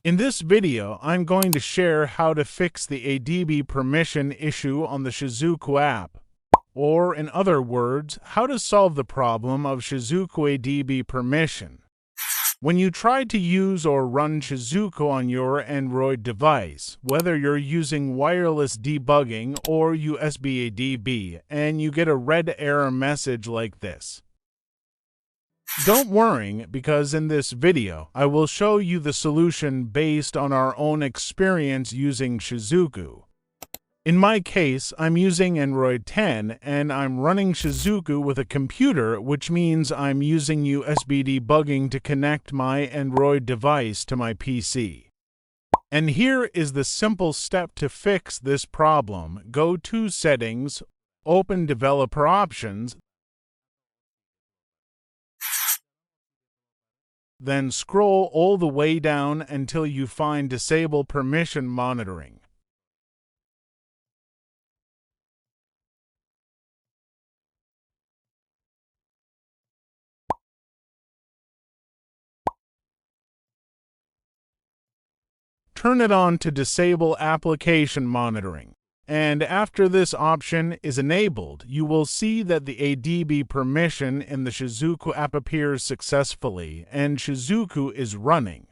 In this video, I'm going to share how to fix the ADB permission issue on the Shizuku app. Or, in other words, how to solve the problem of Shizuku ADB permission. When you try to use or run Shizuku on your Android device, whether you're using wireless debugging or USB ADB, and you get a red error message like this. Don't worry, because in this video, I will show you the solution based on our own experience using Shizuku. In my case, I'm using Android 10 and I'm running Shizuku with a computer, which means I'm using USB debugging to connect my Android device to my PC. And here is the simple step to fix this problem. Go to Settings, open Developer Options, then scroll all the way down until you find Disable Permission Monitoring. Turn it on to Disable Application Monitoring. And after this option is enabled, you will see that the ADB permission in the Shizuku app appears successfully and Shizuku is running.